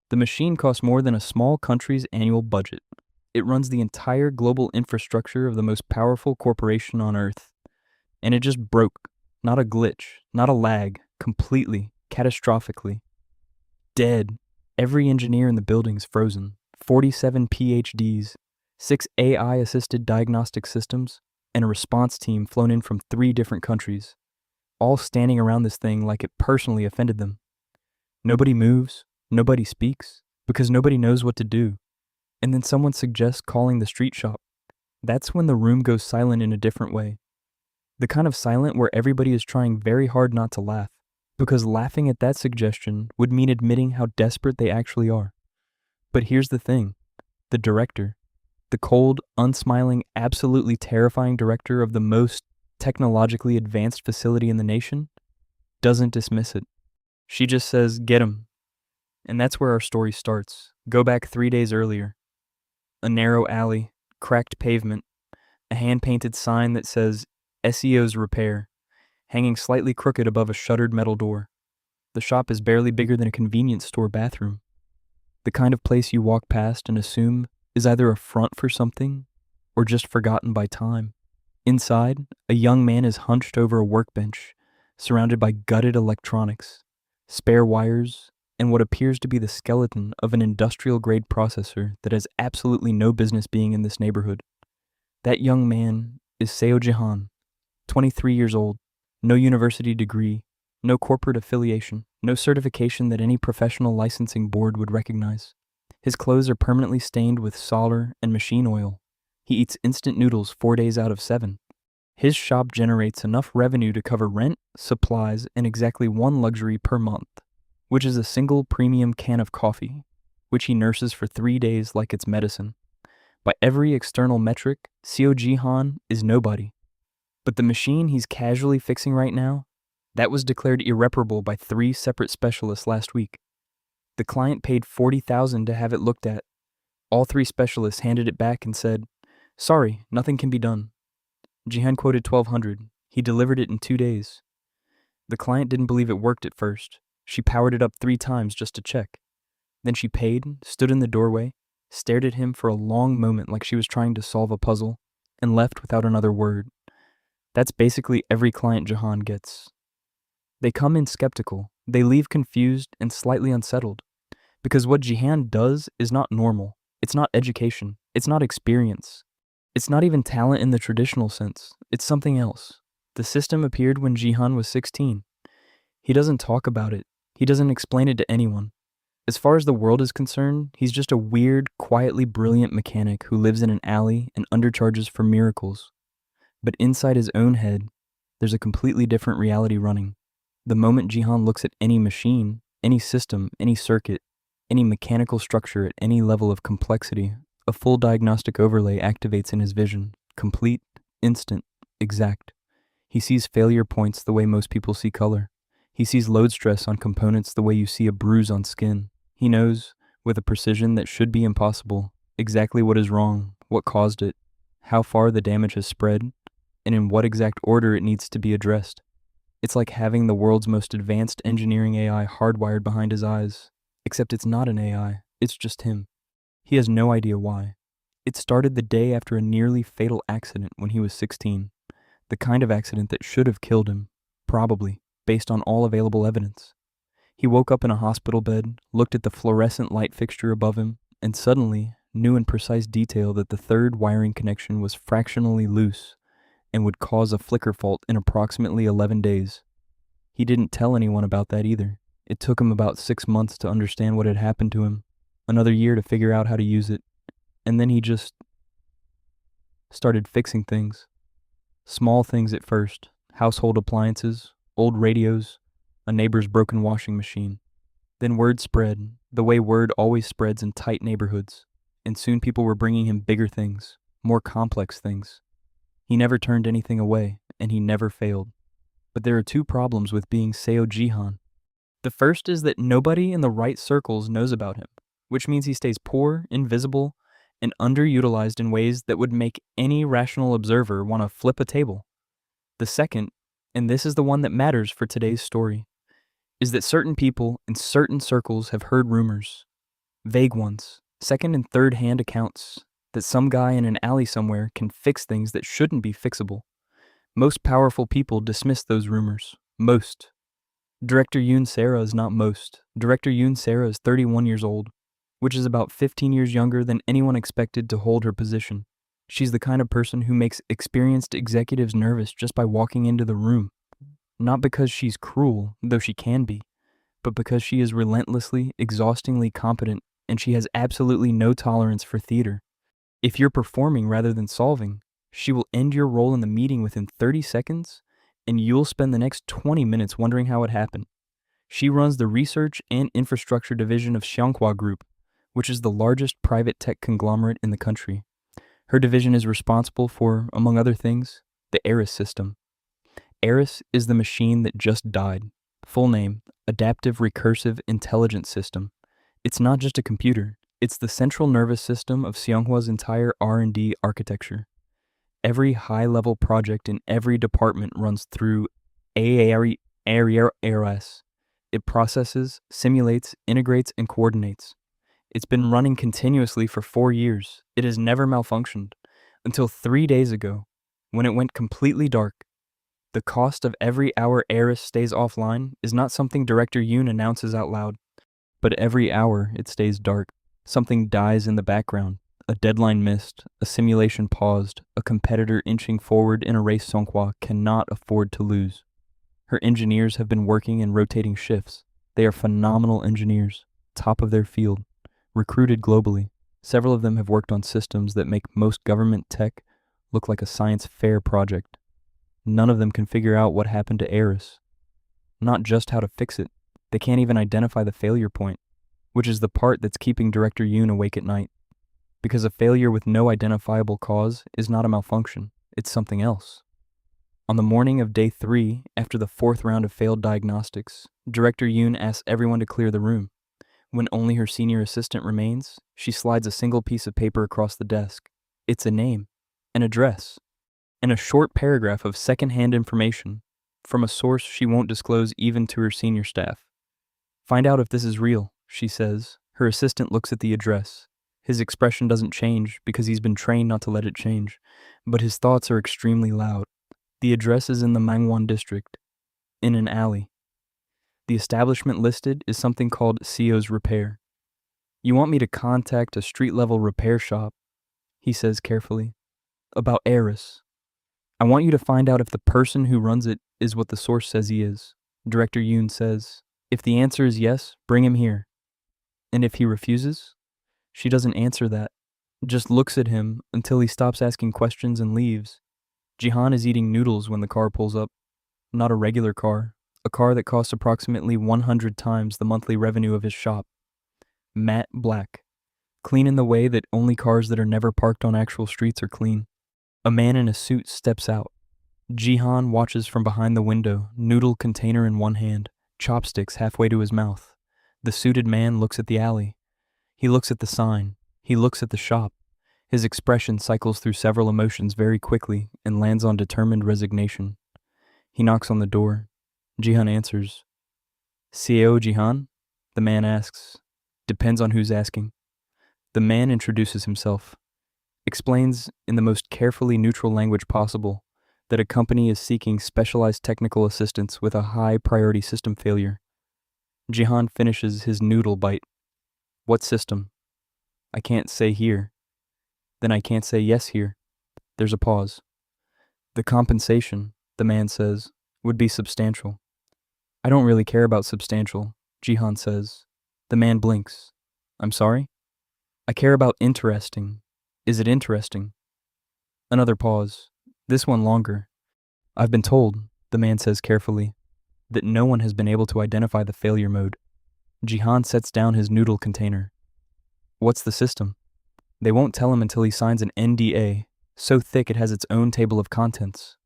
The machine costs more than a small country's annual budget. It runs the entire global infrastructure of the most powerful corporation on Earth. And it just broke. Not a glitch, not a lag, completely, catastrophically. Dead. Every engineer in the building's frozen. 47 PhDs, 6 AI-assisted diagnostic systems, and a response team flown in from 3 different countries, all standing around this thing like it personally offended them. Nobody moves, nobody speaks, because nobody knows what to do. And then someone suggests calling the street shop. That's when the room goes silent in a different way. The kind of silent where everybody is trying very hard not to laugh, because laughing at that suggestion would mean admitting how desperate they actually are. But here's the thing. The director, the cold, unsmiling, absolutely terrifying director of the most technologically advanced facility in the nation, doesn't dismiss it. She just says, "Get him." And that's where our story starts. Go back 3 days earlier. A narrow alley, cracked pavement, a hand-painted sign that says SEO's Repair, hanging slightly crooked above a shuttered metal door. The shop is barely bigger than a convenience store bathroom. The kind of place you walk past and assume is either a front for something or just forgotten by time. Inside, a young man is hunched over a workbench, surrounded by gutted electronics, spare wires, and what appears to be the skeleton of an industrial-grade processor that has absolutely no business being in this neighborhood. That young man is Seo Jihan, 23 years old, no university degree, no corporate affiliation, no certification that any professional licensing board would recognize. His clothes are permanently stained with solder and machine oil. He eats instant noodles 4 days out of 7. His shop generates enough revenue to cover rent, supplies, and exactly one luxury per month, which is a single premium can of coffee, which he nurses for 3 days like it's medicine. By every external metric, Seo Jihan is nobody. But the machine he's casually fixing right now, that was declared irreparable by 3 separate specialists last week. The client paid $40,000 to have it looked at. All 3 specialists handed it back and said, "Sorry, nothing can be done." Jihan quoted $1,200. He delivered it in 2 days. The client didn't believe it worked at first. She powered it up 3 times just to check. Then she paid, stood in the doorway, stared at him for a long moment like she was trying to solve a puzzle, and left without another word. That's basically every client Jihan gets. They come in skeptical, they leave confused and slightly unsettled, because what Jihan does is not normal. It's not education. It's not experience. It's not even talent in the traditional sense. It's something else. The system appeared when Jihan was 16. He doesn't talk about it. He doesn't explain it to anyone. As far as the world is concerned, he's just a weird, quietly brilliant mechanic who lives in an alley and undercharges for miracles. But inside his own head, there's a completely different reality running. The moment Jihan looks at any machine, any system, any circuit, any mechanical structure at any level of complexity, a full diagnostic overlay activates in his vision, complete, instant, exact. He sees failure points the way most people see color. He sees load stress on components the way you see a bruise on skin. He knows, with a precision that should be impossible, exactly what is wrong, what caused it, how far the damage has spread, and in what exact order it needs to be addressed. It's like having the world's most advanced engineering AI hardwired behind his eyes, except it's not an AI, it's just him. He has no idea why. It started the day after a nearly fatal accident when he was 16, the kind of accident that should have killed him, probably, based on all available evidence. He woke up in a hospital bed, looked at the fluorescent light fixture above him, and suddenly knew in precise detail that the third wiring connection was fractionally loose and would cause a flicker fault in approximately 11 days. He didn't tell anyone about that either. It took him about 6 months to understand what had happened to him, another year to figure out how to use it, and then he just started fixing things. Small things at first, household appliances, old radios, a neighbor's broken washing machine. Then word spread, the way word always spreads in tight neighborhoods, and soon people were bringing him bigger things, more complex things. He never turned anything away, and he never failed. But there are 2 problems with being Seo Jihan. The first is that nobody in the right circles knows about him, which means he stays poor, invisible, and underutilized in ways that would make any rational observer want to flip a table. The second, and this is the one that matters for today's story, is that certain people in certain circles have heard rumors. Vague ones, second and third hand accounts that some guy in an alley somewhere can fix things that shouldn't be fixable. Most powerful people dismiss those rumors. Most. Director Yoon Sarah is not most. Director Yoon Sarah is 31 years old, which is about 15 years younger than anyone expected to hold her position. She's the kind of person who makes experienced executives nervous just by walking into the room. Not because she's cruel, though she can be, but because she is relentlessly, exhaustingly competent, and she has absolutely no tolerance for theater. If you're performing rather than solving, she will end your role in the meeting within 30 seconds, and you'll spend the next 20 minutes wondering how it happened. She runs the research and infrastructure division of Xianghua Group, which is the largest private tech conglomerate in the country. Her division is responsible for, among other things, the Aerys system. Aerys is the machine that just died. Full name, Adaptive Recursive Intelligence System. It's not just a computer. It's the central nervous system of Xianghua's entire R&D architecture. Every high-level project in every department runs through Aerys. It processes, simulates, integrates, and coordinates. It's been running continuously for 4 years. It has never malfunctioned. Until 3 days ago, when it went completely dark. The cost of every hour Aerys stays offline is not something Director Yoon announces out loud. But every hour it stays dark. Something dies in the background. A deadline missed, a simulation paused, a competitor inching forward in a race Xianghua cannot afford to lose. Her engineers have been working in rotating shifts. They are phenomenal engineers, top of their field, recruited globally. Several of them have worked on systems that make most government tech look like a science fair project. None of them can figure out what happened to Aerys. Not just how to fix it. They can't even identify the failure point, which is the part that's keeping Director Yoon awake at night. Because a failure with no identifiable cause is not a malfunction, it's something else. On the morning of day 3, after the 4th round of failed diagnostics, Director Yoon asks everyone to clear the room. When only her senior assistant remains, she slides a single piece of paper across the desk. It's a name, an address, and a short paragraph of second-hand information from a source she won't disclose even to her senior staff. Find out if this is real, she says. Her assistant looks at the address. His expression doesn't change because he's been trained not to let it change, but his thoughts are extremely loud. The address is in the Manhwa district, in an alley. The establishment listed is something called Seo's Repair. You want me to contact a street-level repair shop, he says carefully, about Aerys. I want you to find out if the person who runs it is what the source says he is. Director Yoon says, if the answer is yes, bring him here. And if he refuses? She doesn't answer that, just looks at him until he stops asking questions and leaves. Jihan is eating noodles when the car pulls up. Not a regular car, a car that costs approximately 100 times the monthly revenue of his shop. Matte black, clean in the way that only cars that are never parked on actual streets are clean. A man in a suit steps out. Jihan watches from behind the window, noodle container in one hand, chopsticks halfway to his mouth. The suited man looks at the alley. He looks at the sign. He looks at the shop. His expression cycles through several emotions very quickly and lands on determined resignation. He knocks on the door. Jihan answers. Seo Jihan? The man asks. Depends on who's asking. The man introduces himself. Explains in the most carefully neutral language possible that a company is seeking specialized technical assistance with a high-priority system failure. Jihan finishes his noodle bite. What system? I can't say here. Then I can't say yes here. There's a pause. The compensation, the man says, would be substantial. I don't really care about substantial, Jihan says. The man blinks. I'm sorry? I care about interesting. Is it interesting? Another pause. This one longer. I've been told, the man says carefully, that no one has been able to identify the failure mode. Jihan sets down his noodle container. What's the system? They won't tell him until he signs an NDA, so thick it has its own table of contents.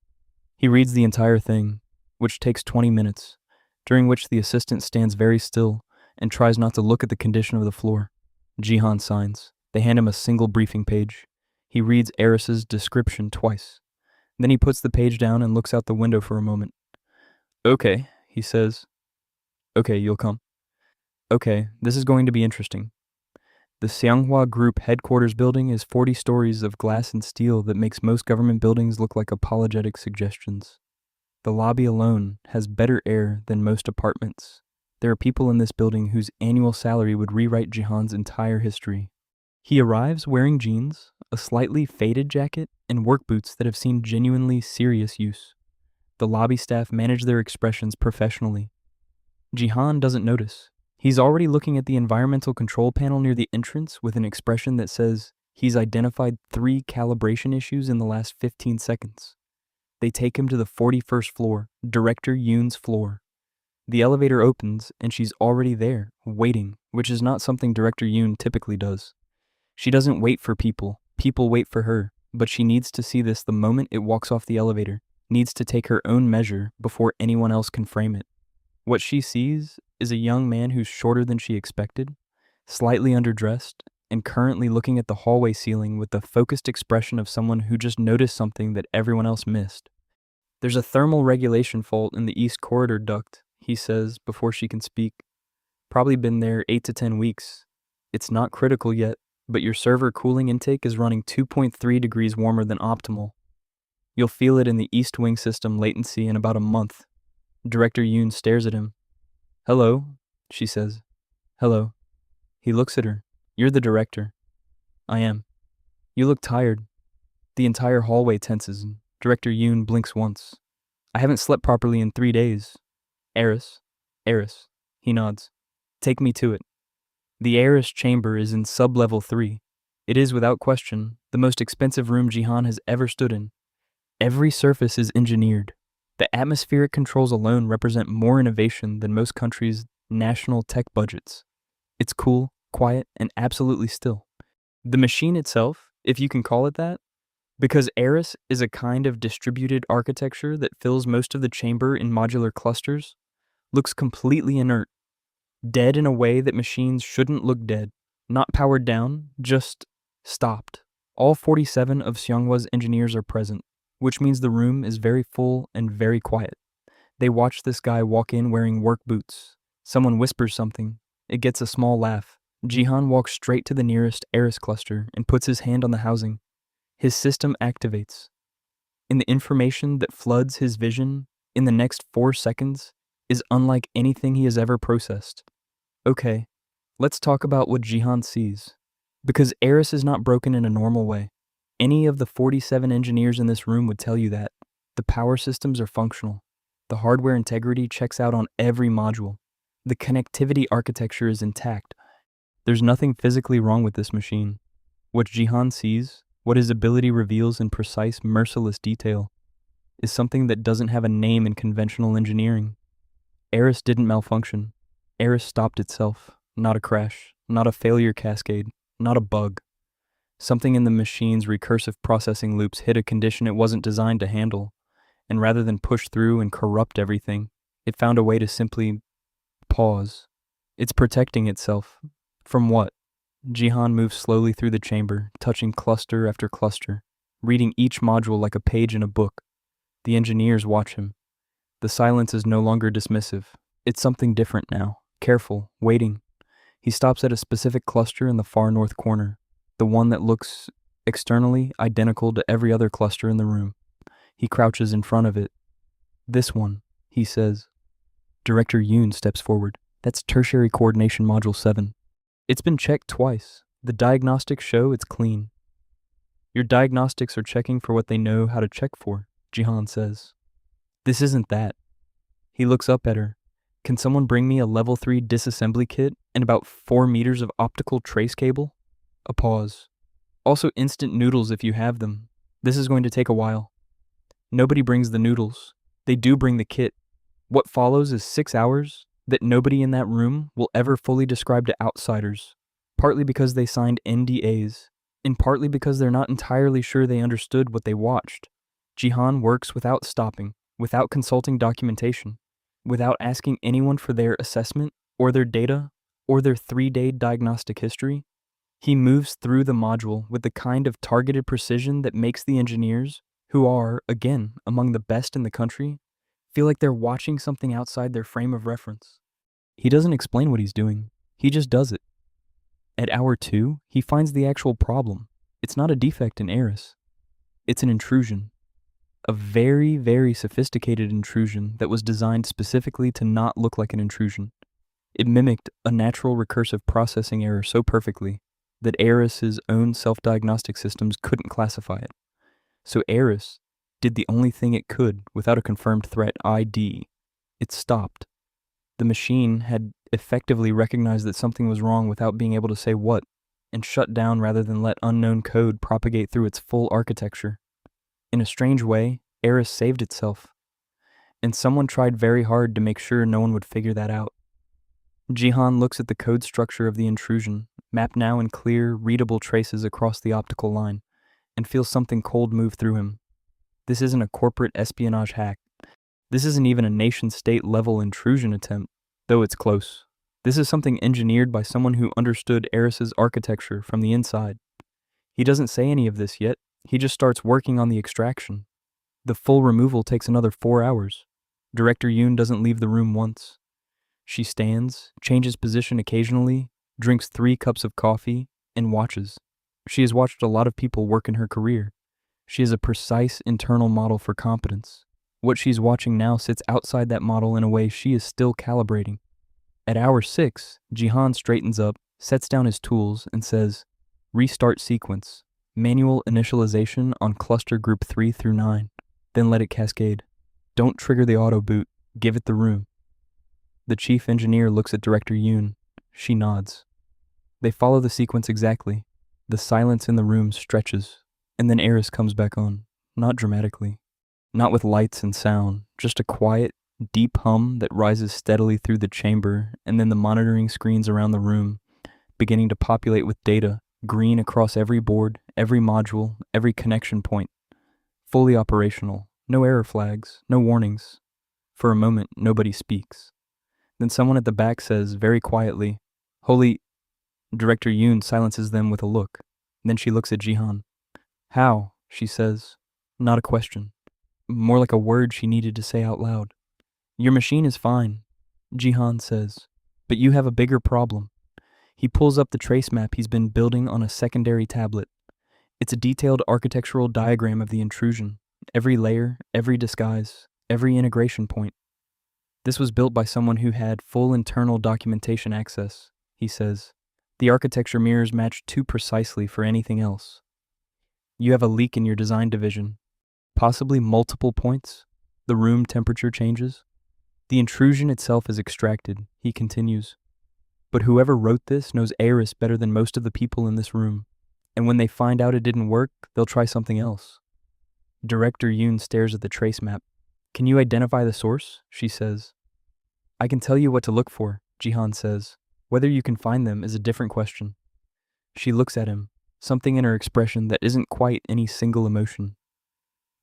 He reads the entire thing, which takes 20 minutes, during which the assistant stands very still and tries not to look at the condition of the floor. Jihan signs. They hand him a single briefing page. He reads Aerys's description twice. Then he puts the page down and looks out the window for a moment. Okay, he says. Okay, you'll come. Okay, this is going to be interesting. The Seonghwa Group headquarters building is 40 stories of glass and steel that makes most government buildings look like apologetic suggestions. The lobby alone has better air than most apartments. There are people in this building whose annual salary would rewrite Jihan's entire history. He arrives wearing jeans, a slightly faded jacket, and work boots that have seen genuinely serious use. The lobby staff manage their expressions professionally. Jihan doesn't notice. He's already looking at the environmental control panel near the entrance with an expression that says he's identified 3 calibration issues in the last 15 seconds. They take him to the 41st floor, Director Yoon's floor. The elevator opens and she's already there, waiting, which is not something Director Yoon typically does. She doesn't wait for people. People wait for her, but she needs to see this the moment it walks off the elevator, needs to take her own measure before anyone else can frame it. What she sees is a young man who's shorter than she expected, slightly underdressed, and currently looking at the hallway ceiling with the focused expression of someone who just noticed something that everyone else missed. There's a thermal regulation fault in the east corridor duct, he says before she can speak. Probably been there 8 to 10 weeks. It's not critical yet, but your server cooling intake is running 2.3 degrees warmer than optimal. You'll feel it in the east wing system latency in about a month. Director Yoon stares at him. "Hello," she says. "Hello." He looks at her. "You're the director." "I am." "You look tired." The entire hallway tenses and Director Yoon blinks once. "I haven't slept properly in 3 days. Aerys. Aerys." He nods. "Take me to it." The Aerys chamber is in sub-level 3. It is, without question, the most expensive room Jihan has ever stood in. Every surface is engineered. The atmospheric controls alone represent more innovation than most countries' national tech budgets. It's cool, quiet, and absolutely still. The machine itself, if you can call it that, because Aerys is a kind of distributed architecture that fills most of the chamber in modular clusters, looks completely inert, dead in a way that machines shouldn't look dead, not powered down, just stopped. All 47 of Seonghwa's engineers are present, which means the room is very full and very quiet. They watch this guy walk in wearing work boots. Someone whispers something. It gets a small laugh. Jihan walks straight to the nearest Aerys cluster and puts his hand on the housing. His system activates. And the information that floods his vision in the next 4 seconds is unlike anything he has ever processed. Okay, let's talk about what Jihan sees. Because Aerys is not broken in a normal way. Any of the 47 engineers in this room would tell you that. The power systems are functional. The hardware integrity checks out on every module. The connectivity architecture is intact. There's nothing physically wrong with this machine. What Jihan sees, what his ability reveals in precise, merciless detail, is something that doesn't have a name in conventional engineering. Aerys didn't malfunction. Aerys stopped itself. Not a crash, not a failure cascade, not a bug. Something in the machine's recursive processing loops hit a condition it wasn't designed to handle, and rather than push through and corrupt everything, it found a way to simply pause. It's protecting itself. From what? Jihan moves slowly through the chamber, touching cluster after cluster, reading each module like a page in a book. The engineers watch him. The silence is no longer dismissive. It's something different now, careful, waiting. He stops at a specific cluster in the far north corner, the one that looks externally identical to every other cluster in the room. He crouches in front of it. "This one," he says. Director Yoon steps forward. "That's Tertiary Coordination Module 7. It's been checked twice. The diagnostics show it's clean." "Your diagnostics are checking for what they know how to check for," Jihan says. "This isn't that." He looks up at her. "Can someone bring me a level 3 disassembly kit and about 4 meters of optical trace cable?" A pause. "Also instant noodles if you have them. This is going to take a while." Nobody brings the noodles. They do bring the kit. What follows is 6 hours that nobody in that room will ever fully describe to outsiders, partly because they signed NDAs, and partly because they're not entirely sure they understood what they watched. Jihan works without stopping, without consulting documentation, without asking anyone for their assessment, or their data, or their 3-day diagnostic history. He moves through the module with the kind of targeted precision that makes the engineers, who are, again, among the best in the country, feel like they're watching something outside their frame of reference. He doesn't explain what he's doing. He just does it. At hour 2, he finds the actual problem. It's not a defect in Aerys. It's an intrusion. A very, very sophisticated intrusion that was designed specifically to not look like an intrusion. It mimicked a natural recursive processing error so perfectly that Aerys' own self-diagnostic systems couldn't classify it. So Aerys did the only thing it could without a confirmed threat ID. It stopped. The machine had effectively recognized that something was wrong without being able to say what, and shut down rather than let unknown code propagate through its full architecture. In a strange way, Aerys saved itself. And someone tried very hard to make sure no one would figure that out. Jihan looks at the code structure of the intrusion, mapped now in clear, readable traces across the optical line, and feels something cold move through him. This isn't a corporate espionage hack. This isn't even a nation-state level intrusion attempt, though it's close. This is something engineered by someone who understood Aerys' architecture from the inside. He doesn't say any of this yet. He just starts working on the extraction. The full removal takes another 4 hours. Director Yoon doesn't leave the room once. She stands, changes position occasionally, drinks 3 cups of coffee, and watches. She has watched a lot of people work in her career. She is a precise internal model for competence. What she's watching now sits outside that model in a way she is still calibrating. At hour 6, Jihan straightens up, sets down his tools, and says, "Restart sequence. Manual initialization on cluster group 3 through 9. Then let it cascade. Don't trigger the auto boot. Give it the room." The chief engineer looks at Director Yoon. She nods. They follow the sequence exactly. The silence in the room stretches, and then Aerys comes back on, not dramatically. Not with lights and sound, just a quiet, deep hum that rises steadily through the chamber, and then the monitoring screens around the room, beginning to populate with data, green across every board, every module, every connection point. Fully operational, no error flags, no warnings. For a moment, nobody speaks. Then someone at the back says, very quietly, "Holy..." Director Yoon silences them with a look. Then she looks at Jihan. "How?" she says. Not a question. More like a word she needed to say out loud. "Your machine is fine," Jihan says, "but you have a bigger problem." He pulls up the trace map he's been building on a secondary tablet. It's a detailed architectural diagram of the intrusion. Every layer, every disguise, every integration point. "This was built by someone who had full internal documentation access," he says. "The architecture mirrors match too precisely for anything else. You have a leak in your design division. Possibly multiple points. The room temperature changes. The intrusion itself is extracted," he continues. "But whoever wrote this knows Aerys better than most of the people in this room. And when they find out it didn't work, they'll try something else." Director Yoon stares at the trace map. "Can you identify the source?" she says. "I can tell you what to look for," Jihan says. "Whether you can find them is a different question." She looks at him, something in her expression that isn't quite any single emotion.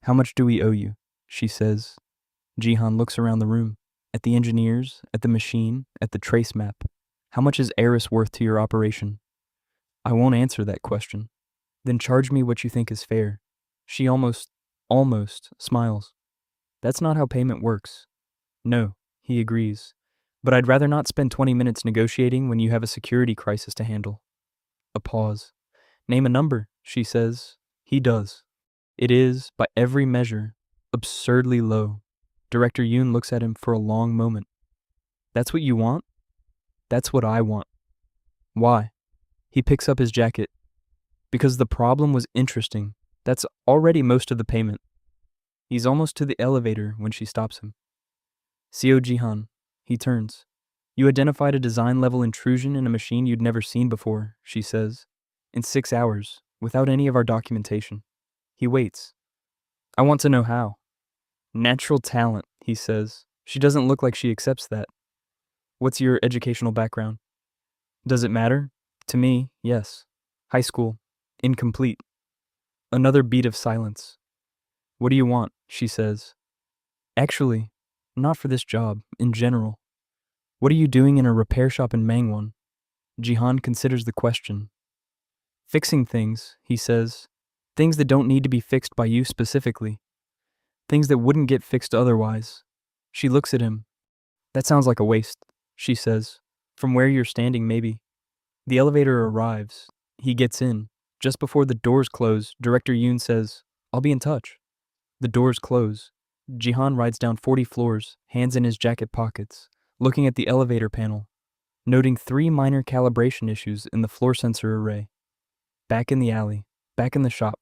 "How much do we owe you?" she says. Jihan looks around the room, at the engineers, at the machine, at the trace map. "How much is Aerys worth to your operation?" "I won't answer that question." "Then charge me what you think is fair." She almost smiles. "That's not how payment works." "No," he agrees. "But I'd rather not spend 20 minutes negotiating when you have a security crisis to handle." A pause. "Name a number," she says. He does. It is, by every measure, absurdly low. Director Yoon looks at him for a long moment. "That's what you want?" "That's what I want." "Why?" He picks up his jacket. "Because the problem was interesting. That's already most of the payment." He's almost to the elevator when she stops him. "Seo Jihan." He turns. "You identified a design-level intrusion in a machine you'd never seen before," she says. "In 6 hours, without any of our documentation." He waits. "I want to know how." "Natural talent," he says. "She doesn't look like she accepts that." "What's your educational background?" "Does it matter?" "To me, yes. High school. Incomplete." Another beat of silence. "What do you want?" she says. "Actually, not for this job, in general." "What are you doing in a repair shop in Mangwon?" Jihan considers the question. "Fixing things," he says. "Things that don't need to be fixed by you specifically. Things that wouldn't get fixed otherwise." She looks at him. "That sounds like a waste," she says. "From where you're standing, maybe. The elevator arrives. He gets in. Just before the doors close, Director Yoon says, "I'll be in touch." The doors close. Jihan rides down 40 floors, hands in his jacket pockets, looking at the elevator panel, noting 3 minor calibration issues in the floor sensor array. Back in the alley, back in the shop,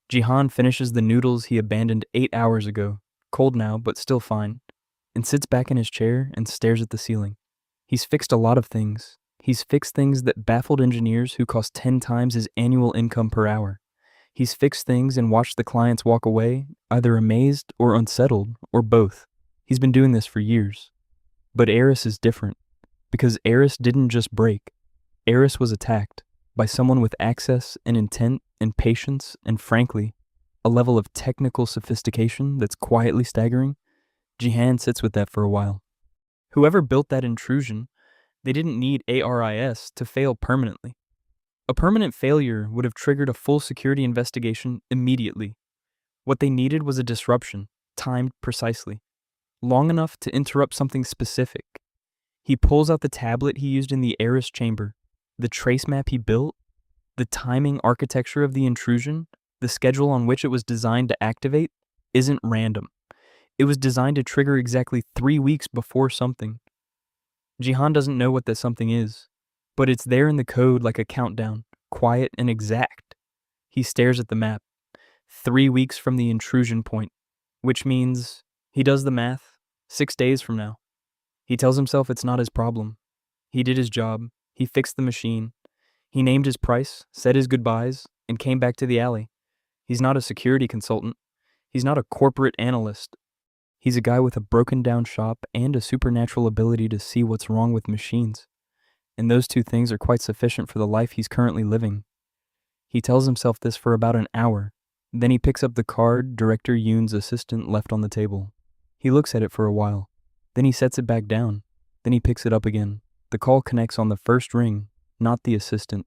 Jihan finishes the noodles he abandoned 8 hours ago, cold now but still fine, and sits back in his chair and stares at the ceiling. He's fixed a lot of things. He's fixed things that baffled engineers who cost 10 times his annual income per hour. He's fixed things and watched the clients walk away, either amazed or unsettled, or both. He's been doing this for years. But Aerys is different, because Aerys didn't just break. Aerys was attacked by someone with access and intent and patience and, frankly, a level of technical sophistication that's quietly staggering. Jihan sits with that for a while. Whoever built that intrusion, they didn't need Aerys to fail permanently. A permanent failure would have triggered a full security investigation immediately. What they needed was a disruption, timed precisely, long enough to interrupt something specific. He pulls out the tablet he used in the Aerys chamber, the trace map he built, the timing architecture of the intrusion, the schedule on which it was designed to activate, isn't random. It was designed to trigger exactly 3 weeks before something. Jihan doesn't know what that something is, but it's there in the code like a countdown, quiet and exact. He stares at the map. 3 weeks from the intrusion point, which means, he does the math, 6 days from now. He tells himself it's not his problem. He did his job, he fixed the machine, he named his price, said his goodbyes, and came back to the alley. He's not a security consultant. He's not a corporate analyst. He's a guy with a broken down shop and a supernatural ability to see what's wrong with machines. And those 2 things are quite sufficient for the life he's currently living. He tells himself this for about an hour. Then he picks up the card Director Yoon's assistant left on the table. He looks at it for a while. Then he sets it back down. Then he picks it up again. The call connects on the first ring, not the assistant.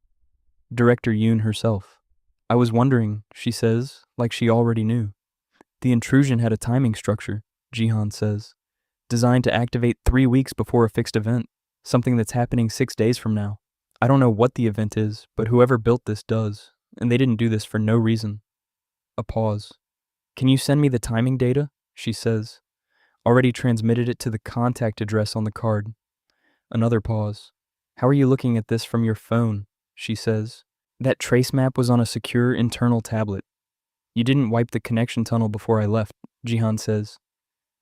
Director Yoon herself. "I was wondering," she says, like she already knew. "The intrusion had a timing structure," Jihan says, "designed to activate 3 weeks before a fixed event, something that's happening 6 days from now. I don't know what the event is, but whoever built this does, and they didn't do this for no reason." A pause. "Can you send me the timing data?" she says. Already transmitted it to the contact address on the card. Another pause. "How are you looking at this from your phone?" she says. "That trace map was on a secure internal tablet." "You didn't wipe the connection tunnel before I left," Jihan says.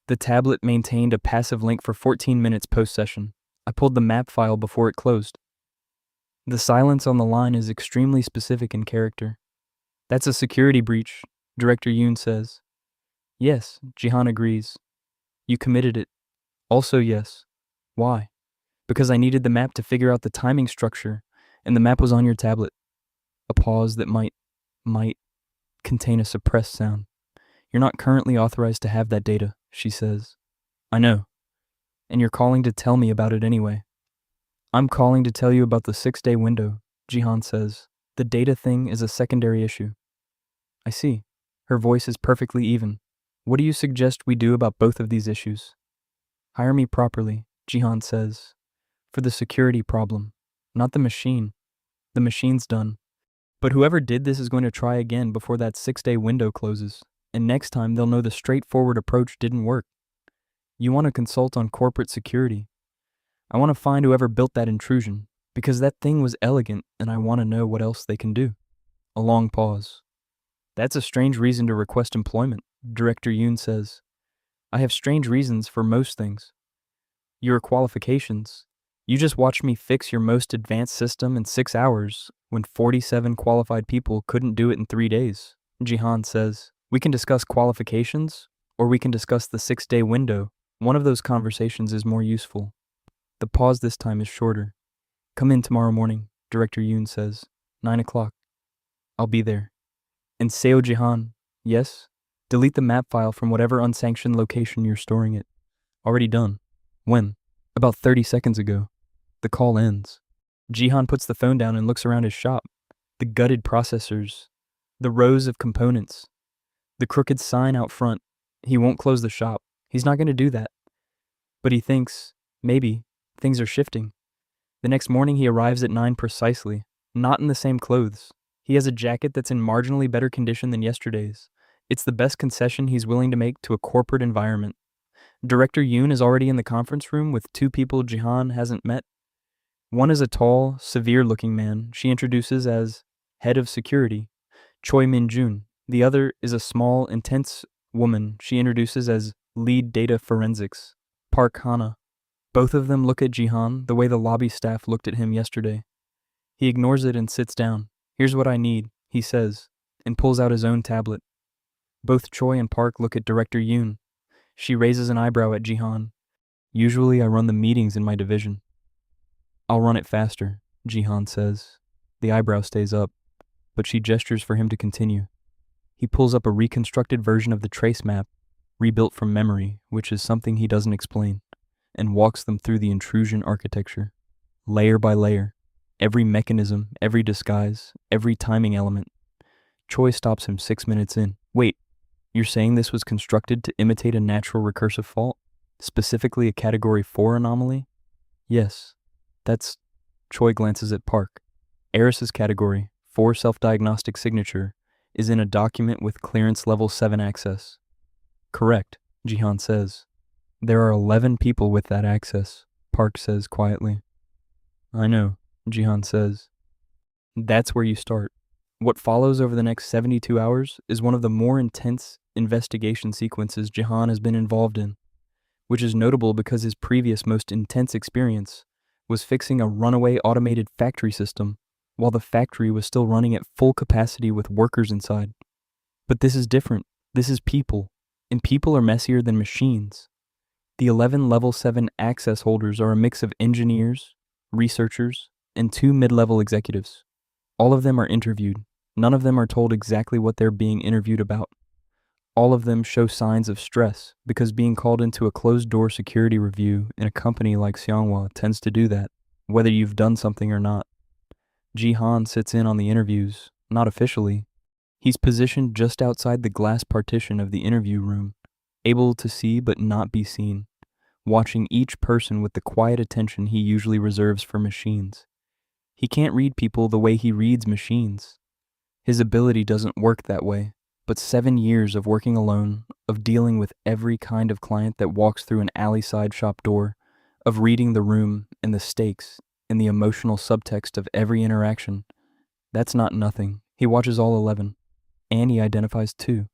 "The tablet maintained a passive link for 14 minutes post-session. I pulled the map file before it closed." The silence on the line is extremely specific in character. "That's a security breach," Director Yoon says. "Yes," Jihan agrees. "You committed it." "Also yes." "Why?" "Because I needed the map to figure out the timing structure, and the map was on your tablet." A pause that might contain a suppressed sound. "You're not currently authorized to have that data," she says. "I know. And you're calling to tell me about it anyway." "I'm calling to tell you about the 6-day window," Jihan says. "The data thing is a secondary issue." "I see." Her voice is perfectly even. "What do you suggest we do about both of these issues?" "Hire me properly," Jihan says. "For the security problem, not the machine. The machine's done. But whoever did this is going to try again before that 6-day window closes, and next time they'll know the straightforward approach didn't work. You want to consult on corporate security. I want to find whoever built that intrusion, because that thing was elegant and I want to know what else they can do." A long pause. "That's a strange reason to request employment," Director Yoon says. "I have strange reasons for most things. Your qualifications. You just watched me fix your most advanced system in 6 hours when 47 qualified people couldn't do it in 3 days," Jihan says. "We can discuss qualifications, or we can discuss the 6-day window. One of those conversations is more useful." The pause this time is shorter. "Come in tomorrow morning," Director Yoon says. 9 o'clock. "I'll be there." "And Seo Jihan." "Yes?" "Delete the map file from whatever unsanctioned location you're storing it." "Already done." "When?" "About 30 seconds ago." The call ends. Jihan puts the phone down and looks around his shop. The gutted processors. The rows of components. The crooked sign out front. He won't close the shop. He's not going to do that. But he thinks, maybe, things are shifting. The next morning he arrives at 9 precisely, not in the same clothes. He has a jacket that's in marginally better condition than yesterday's. It's the best concession he's willing to make to a corporate environment. Director Yoon is already in the conference room with two people Jihan hasn't met. One is a tall, severe-looking man she introduces as head of security, Choi Min-jun. The other is a small, intense woman she introduces as lead data forensics, Park Hana. Both of them look at Jihan the way the lobby staff looked at him yesterday. He ignores it and sits down. "Here's what I need," he says, and pulls out his own tablet. Both Choi and Park look at Director Yoon. She raises an eyebrow at Jihan. "Usually I run the meetings in my division." "I'll run it faster," Jihan says. The eyebrow stays up, but she gestures for him to continue. He pulls up a reconstructed version of the trace map, rebuilt from memory, which is something he doesn't explain, and walks them through the intrusion architecture, layer by layer, every mechanism, every disguise, every timing element. Choi stops him 6 minutes in. "Wait, you're saying this was constructed to imitate a natural recursive fault? Specifically a Category 4 anomaly?" "Yes, that's..." Choi glances at Park. "Aerys' Category 4 self-diagnostic signature is in a document with clearance level 7 access." "Correct," Jihan says. "There are 11 people with that access," Park says quietly. "I know," Jihan says. That's where you start. What follows over the next 72 hours is one of the more intense investigation sequences Jihan has been involved in, which is notable because his previous most intense experience was fixing a runaway automated factory system while the factory was still running at full capacity with workers inside. But this is different. This is people, and people are messier than machines. The 11 Level 7 access holders are a mix of engineers, researchers, and 2 mid-level executives. All of them are interviewed. None of them are told exactly what they're being interviewed about. All of them show signs of stress because being called into a closed-door security review in a company like Manhwa tends to do that, whether you've done something or not. Jihan sits in on the interviews, not officially. He's positioned just outside the glass partition of the interview room, able to see but not be seen, watching each person with the quiet attention he usually reserves for machines. He can't read people the way he reads machines. His ability doesn't work that way, but 7 years of working alone, of dealing with every kind of client that walks through an alley side shop door, of reading the room and the stakes and the emotional subtext of every interaction, that's not nothing. He watches all 11, and he identifies 2.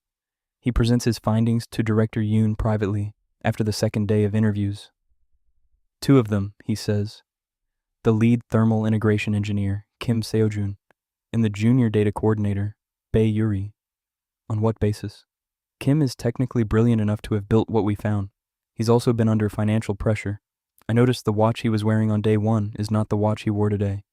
He presents his findings to Director Yoon privately after the second day of interviews. 2 of them, he says, the lead thermal integration engineer, Seo Jihan, and the junior data coordinator, Bae Yuri. On what basis? Kim is technically brilliant enough to have built what we found. He's also been under financial pressure. I noticed the watch he was wearing on day 1 is not the watch he wore today.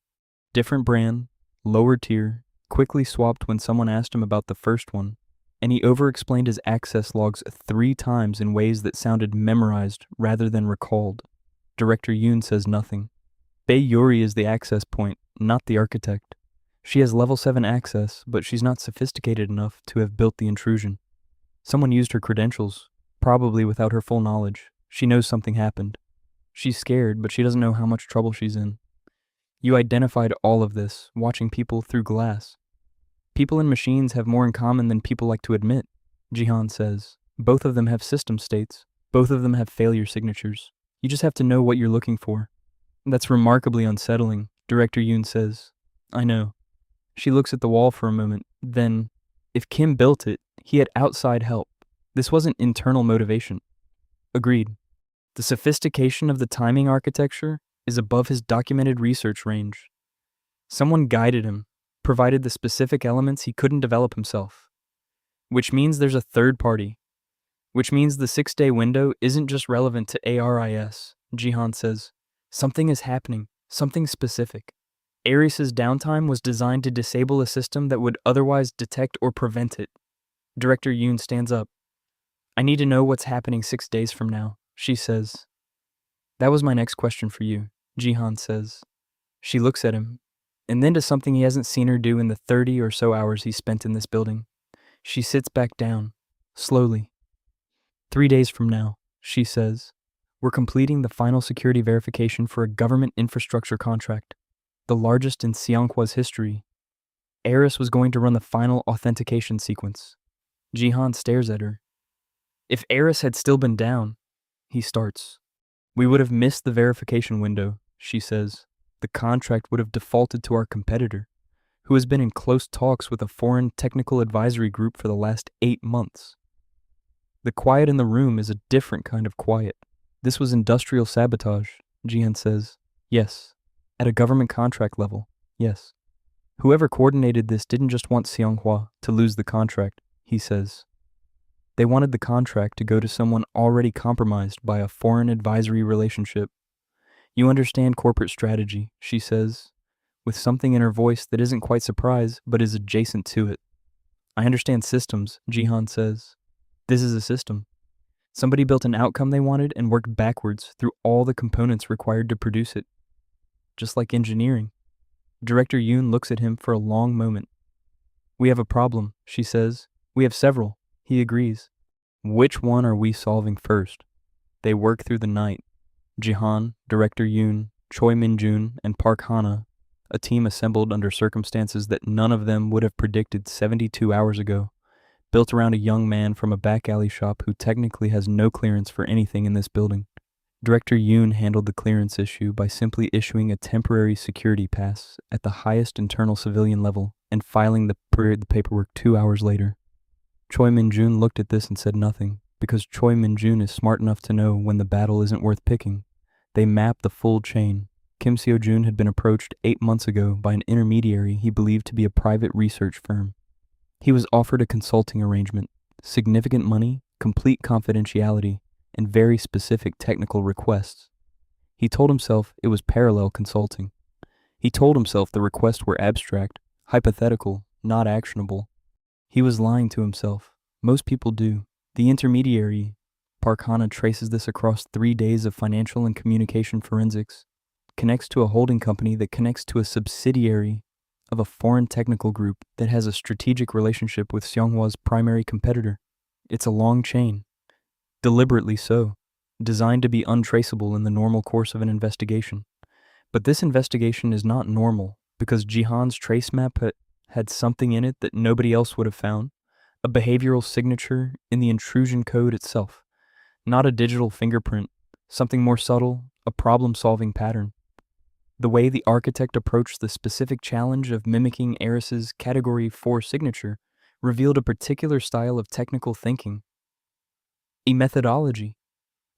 Different brand, lower tier, quickly swapped when someone asked him about the first one, and he over-explained his access logs 3 times in ways that sounded memorized rather than recalled. Director Yoon says nothing. Bae Yuri is the access point, not the architect. She has level 7 access, but she's not sophisticated enough to have built the intrusion. Someone used her credentials, probably without her full knowledge. She knows something happened. She's scared, but she doesn't know how much trouble she's in. You identified all of this, watching people through glass. People and machines have more in common than people like to admit, Jihan says. Both of them have system states. Both of them have failure signatures. You just have to know what you're looking for. That's remarkably unsettling, Director Yoon says. I know. She looks at the wall for a moment, then, if Kim built it, he had outside help. This wasn't internal motivation. Agreed. The sophistication of the timing architecture is above his documented research range. Someone guided him, provided the specific elements he couldn't develop himself. Which means there's a third party. Which means the 6-day window isn't just relevant to Aerys, Jihan says. Something is happening, something specific. Aerys' downtime was designed to disable a system that would otherwise detect or prevent it. Director Yoon stands up. I need to know what's happening 6 days from now, she says. That was my next question for you, Jihan says. She looks at him, and then to something he hasn't seen her do in the 30 or so hours he spent in this building. She sits back down, slowly. 3 days from now, she says. We're completing the final security verification for a government infrastructure contract, the largest in Seonghwa's history. Aerys was going to run the final authentication sequence. Jihan stares at her. If Aerys had still been down, he starts. We would have missed the verification window, she says. The contract would have defaulted to our competitor, who has been in close talks with a foreign technical advisory group for the last 8 months. The quiet in the room is a different kind of quiet. This was industrial sabotage, Jihan says. Yes. At a government contract level, yes. Whoever coordinated this didn't just want Seonghwa to lose the contract, he says. They wanted the contract to go to someone already compromised by a foreign advisory relationship. You understand corporate strategy, she says, with something in her voice that isn't quite surprise but is adjacent to it. I understand systems, Jihan says. This is a system. Somebody built an outcome they wanted and worked backwards through all the components required to produce it. Just like engineering. Director Yoon looks at him for a long moment. We have a problem, she says. We have several, he agrees. Which one are we solving first? They work through the night. Jihan, Director Yoon, Choi Min-jun, and Park Hana, a team assembled under circumstances that none of them would have predicted 72 hours ago, built around a young man from a back alley shop who technically has no clearance for anything in this building. Director Yoon handled the clearance issue by simply issuing a temporary security pass at the highest internal civilian level and filing the paperwork 2 hours later. Choi Min-jun looked at this and said nothing, because Choi Min-jun is smart enough to know when the battle isn't worth picking. They mapped the full chain. Kim Seo-jun had been approached 8 months ago by an intermediary he believed to be a private research firm. He was offered a consulting arrangement, significant money, complete confidentiality, and very specific technical requests. He told himself it was parallel consulting. He told himself the requests were abstract, hypothetical, not actionable. He was lying to himself. Most people do. The intermediary, Park Hana traces this across 3 days of financial and communication forensics, connects to a holding company that connects to a subsidiary of a foreign technical group that has a strategic relationship with Seonghwa's primary competitor. It's a long chain. Deliberately so, designed to be untraceable in the normal course of an investigation. But this investigation is not normal because Jihan's trace map had something in it that nobody else would have found, a behavioral signature in the intrusion code itself, not a digital fingerprint, something more subtle, a problem-solving pattern. The way the architect approached the specific challenge of mimicking Aerys's Category 4 signature revealed a particular style of technical thinking. A methodology.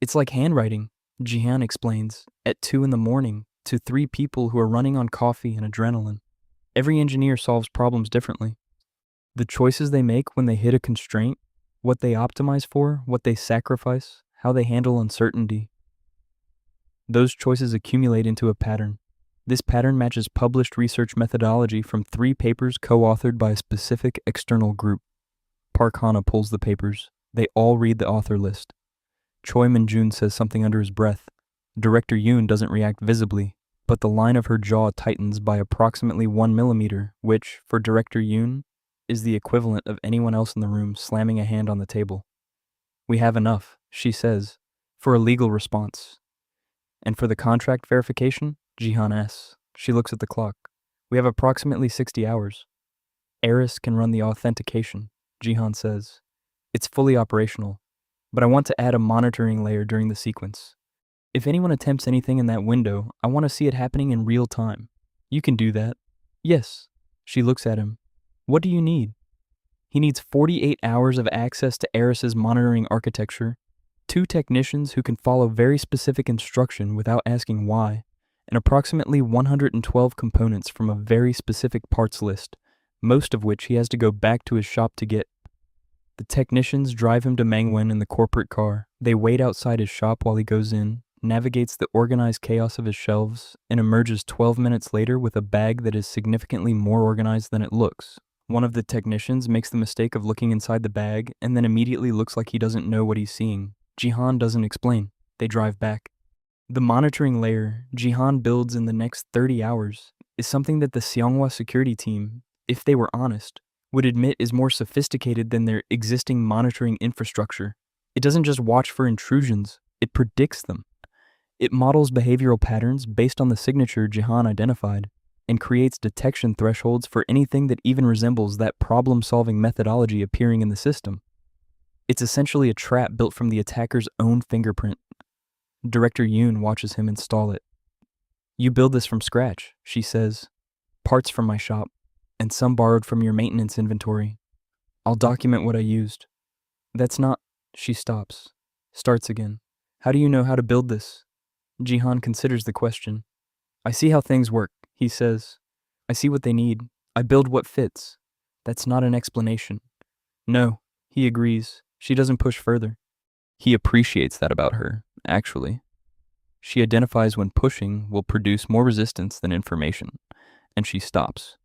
It's like handwriting, Jihan explains, at 2 a.m. to 3 people who are running on coffee and adrenaline. Every engineer solves problems differently. The choices they make when they hit a constraint, what they optimize for, what they sacrifice, how they handle uncertainty. Those choices accumulate into a pattern. This pattern matches published research methodology from 3 papers co-authored by a specific external group. Park Hana pulls the papers. They all read the author list. Choi Min-jun says something under his breath. Director Yoon doesn't react visibly, but the line of her jaw tightens by approximately 1 millimeter, which, for Director Yoon, is the equivalent of anyone else in the room slamming a hand on the table. We have enough, she says, for a legal response. And for the contract verification, Jihan asks. She looks at the clock. We have approximately 60 hours. Aerys can run the authentication, Jihan says. It's fully operational, but I want to add a monitoring layer during the sequence. If anyone attempts anything in that window, I want to see it happening in real time. You can do that. Yes. She looks at him. What do you need? He needs 48 hours of access to Aerys's monitoring architecture, 2 technicians who can follow very specific instruction without asking why, and approximately 112 components from a very specific parts list, most of which he has to go back to his shop to get. The technicians drive him to Mangwa in the corporate car. They wait outside his shop while he goes in, navigates the organized chaos of his shelves, and emerges 12 minutes later with a bag that is significantly more organized than it looks. One of the technicians makes the mistake of looking inside the bag and then immediately looks like he doesn't know what he's seeing. Jihan doesn't explain. They drive back. The monitoring layer Jihan builds in the next 30 hours is something that the Seonghwa security team, if they were honest, would admit is more sophisticated than their existing monitoring infrastructure. It doesn't just watch for intrusions, it predicts them. It models behavioral patterns based on the signature Jihan identified and creates detection thresholds for anything that even resembles that problem-solving methodology appearing in the system. It's essentially a trap built from the attacker's own fingerprint. Director Yoon watches him install it. "You build this from scratch," she says. "Parts from my shop, and some borrowed from your maintenance inventory. I'll document what I used." "That's not..." She stops. Starts again. "How do you know how to build this?" Jihan considers the question. "I see how things work," he says. "I see what they need. I build what fits." "That's not an explanation." "No," he agrees. She doesn't push further. He appreciates that about her, actually. She identifies when pushing will produce more resistance than information, and she stops.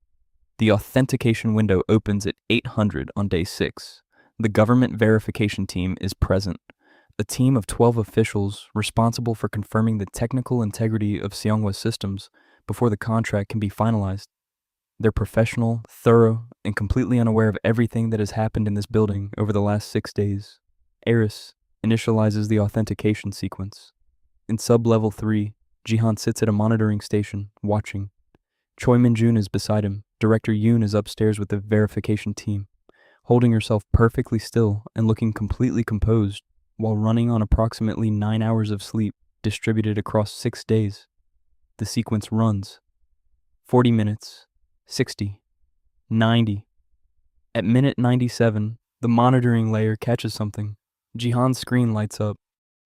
The authentication window opens at 800 on day 6. The government verification team is present, a team of 12 officials responsible for confirming the technical integrity of Seonghwa's systems before the contract can be finalized. They're professional, thorough, and completely unaware of everything that has happened in this building over the last 6 days. Aerys initializes the authentication sequence. In sub-level 3, Jihan sits at a monitoring station, watching. Choi Min-jun is beside him. Director Yoon is upstairs with the verification team, holding herself perfectly still and looking completely composed while running on approximately 9 hours of sleep distributed across 6 days. The sequence runs. 40 minutes, 60, 90. At minute 97, the monitoring layer catches something. Jihan's screen lights up.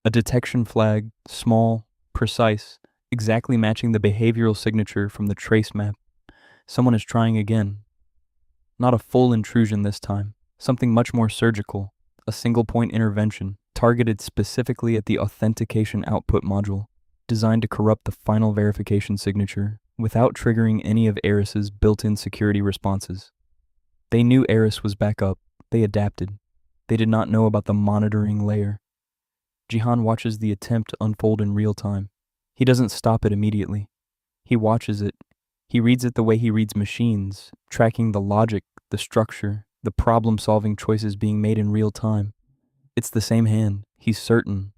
A detection flag, small, precise, exactly matching the behavioral signature from the trace map. Someone is trying again. Not a full intrusion this time. Something much more surgical. A single-point intervention, targeted specifically at the authentication output module, designed to corrupt the final verification signature without triggering any of Aerys's built-in security responses. They knew Aerys was back up. They adapted. They did not know about the monitoring layer. Jihan watches the attempt unfold in real time. He doesn't stop it immediately. He watches it. He reads it the way he reads machines, tracking the logic, the structure, the problem-solving choices being made in real time. It's the same hand, he's certain.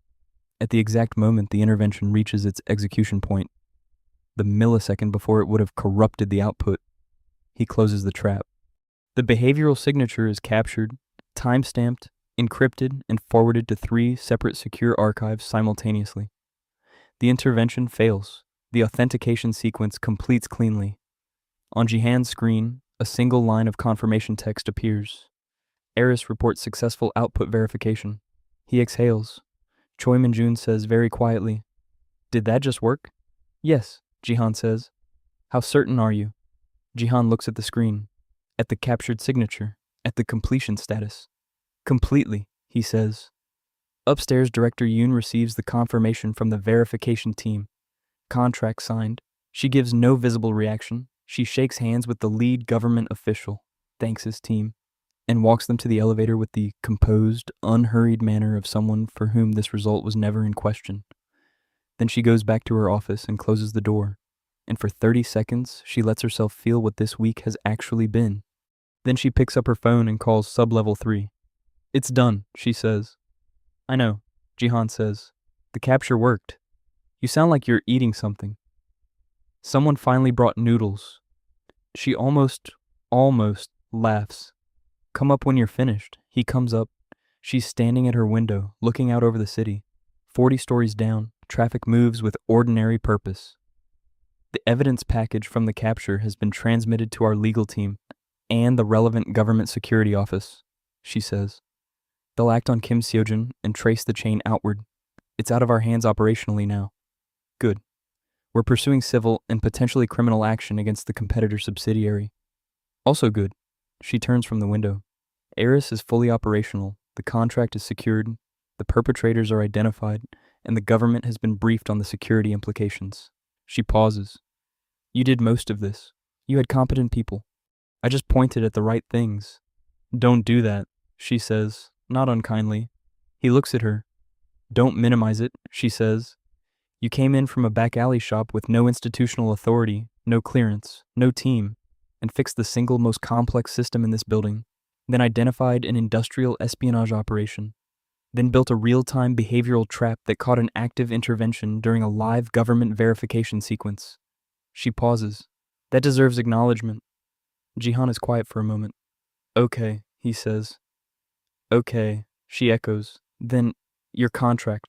At the exact moment the intervention reaches its execution point, the millisecond before it would have corrupted the output, he closes the trap. The behavioral signature is captured, time-stamped, encrypted, and forwarded to 3 separate secure archives simultaneously. The intervention fails. The authentication sequence completes cleanly. On Jihan's screen, a single line of confirmation text appears. Aerys reports successful output verification. He exhales. Choi Min-jun says very quietly, "Did that just work?" "Yes," Jihan says. "How certain are you?" Jihan looks at the screen, at the captured signature, at the completion status. "Completely," he says. Upstairs, Director Yoon receives the confirmation from the verification team. Contract signed. She gives no visible reaction. She shakes hands with the lead government official, thanks his team, and walks them to the elevator with the composed, unhurried manner of someone for whom this result was never in question. Then she goes back to her office and closes the door, and for 30 seconds she lets herself feel what this week has actually been. Then she picks up her phone and calls sub-level 3. "It's done," she says. "I know," Jihan says. "The capture worked. You sound like you're eating something." Someone finally brought noodles. She almost laughs. "Come up when you're finished." He comes up. She's standing at her window, looking out over the city. 40 stories down, traffic moves with ordinary purpose. "The evidence package from the capture has been transmitted to our legal team and the relevant government security office," she says. "They'll act on Kim Seo Jihan and trace the chain outward. It's out of our hands operationally now." "Good. We're pursuing civil and potentially criminal action against the competitor subsidiary." "Also good." She turns from the window. Aerys is fully operational, the contract is secured, the perpetrators are identified, and the government has been briefed on the security implications. She pauses. "You did most of this. You had competent people. I just pointed at the right things." "Don't do that," she says, not unkindly. He looks at her. "Don't minimize it," she says. "You came in from a back alley shop with no institutional authority, no clearance, no team, and fixed the single most complex system in this building, then identified an industrial espionage operation. then built a real-time behavioral trap that caught an active intervention during a live government verification sequence. She pauses. That deserves acknowledgement. Jihan is quiet for a moment. Okay, he says. Okay, she echoes. Then, your contract.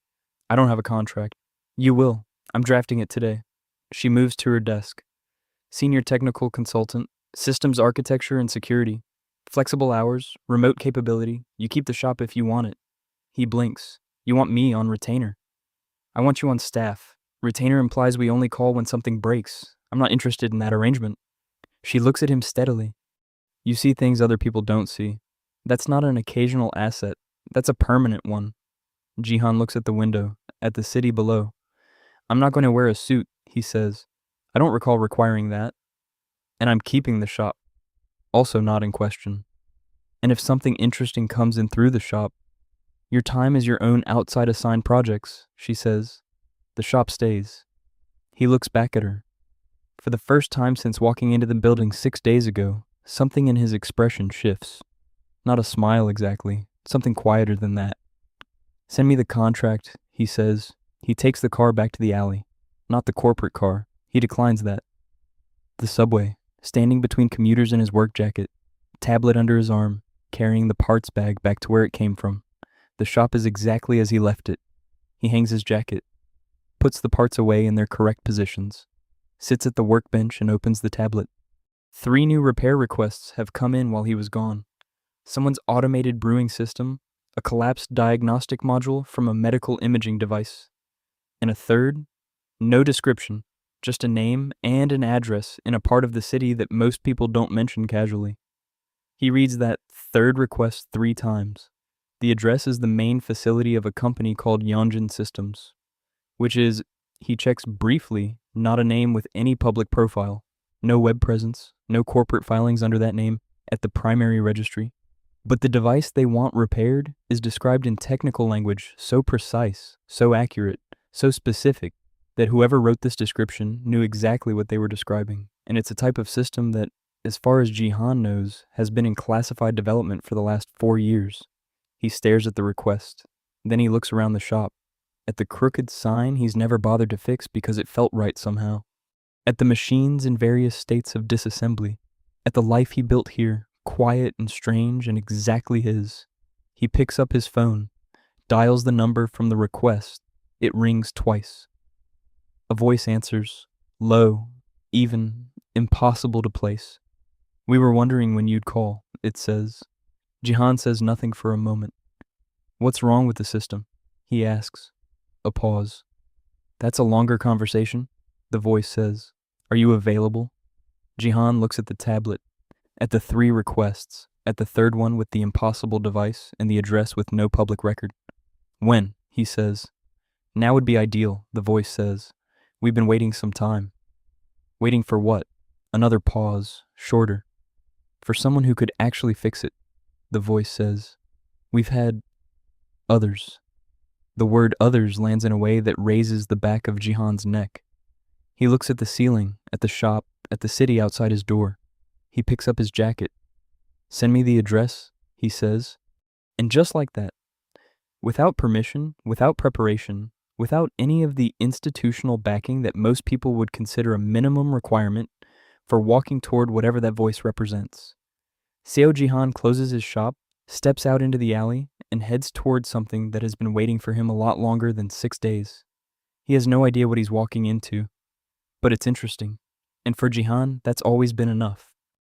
I don't have a contract. You will. I'm drafting it today. She moves to her desk. Senior technical consultant, systems architecture and security. Flexible hours, remote capability. You keep the shop if you want it. He blinks. You want me on retainer. I want you on staff. Retainer implies we only call when something breaks. I'm not interested in that arrangement. She looks at him steadily. You see things other people don't see. That's not an occasional asset. That's a permanent one. Jihan looks at the window, at the city below. I'm not going to wear a suit, he says. I don't recall requiring that. And I'm keeping the shop. Also not in question. And if something interesting comes in through the shop, your time is your own outside assigned projects, she says. The shop stays. He looks back at her. For the first time since walking into the building 6 days ago, something in his expression shifts. Not a smile exactly, something quieter than that. Send me the contract, he says. He takes the car back to the alley. Not the corporate car. He declines that. The subway, standing between commuters in his work jacket, tablet under his arm, carrying the parts bag back to where it came from. The shop is exactly as he left it. He hangs his jacket, puts the parts away in their correct positions, sits at the workbench and opens the tablet. 3 new repair requests have come in while he was gone. Someone's automated brewing system, a collapsed diagnostic module from a medical imaging device, and a third, no description, just a name and an address in a part of the city that most people don't mention casually. He reads that third request 3 times. The address is the main facility of a company called Yonjin Systems, which is, he checks briefly, not a name with any public profile, no web presence, no corporate filings under that name at the primary registry. But the device they want repaired is described in technical language so precise, so accurate, so specific, that whoever wrote this description knew exactly what they were describing. And it's a type of system that, as far as Jihan knows, has been in classified development for the last 4 years. He stares at the request. Then he looks around the shop. At the crooked sign he's never bothered to fix because it felt right somehow. At the machines in various states of disassembly. At the life he built here, quiet and strange and exactly his. He picks up his phone, dials the number from the request. It rings twice. A voice answers, low, even, impossible to place. We were wondering when you'd call, it says. Jihan says nothing for a moment. What's wrong with the system? He asks. A pause. That's a longer conversation, the voice says. Are you available? Jihan looks at the tablet, at the 3 requests, at the third one with the impossible device and the address with no public record. When? He says. Now would be ideal, the voice says. We've been waiting some time. Waiting for what? Another pause, shorter. For someone who could actually fix it, the voice says. We've had others. The word others lands in a way that raises the back of Jihan's neck. He looks at the ceiling, at the shop, at the city outside his door. He picks up his jacket. Send me the address, he says. And just like that, without permission, without preparation, without any of the institutional backing that most people would consider a minimum requirement for walking toward whatever that voice represents, Seo Jihan closes his shop, steps out into the alley, and heads toward something that has been waiting for him a lot longer than 6 days. He has no idea what he's walking into, but it's interesting, and for Jihan, that's always been enough.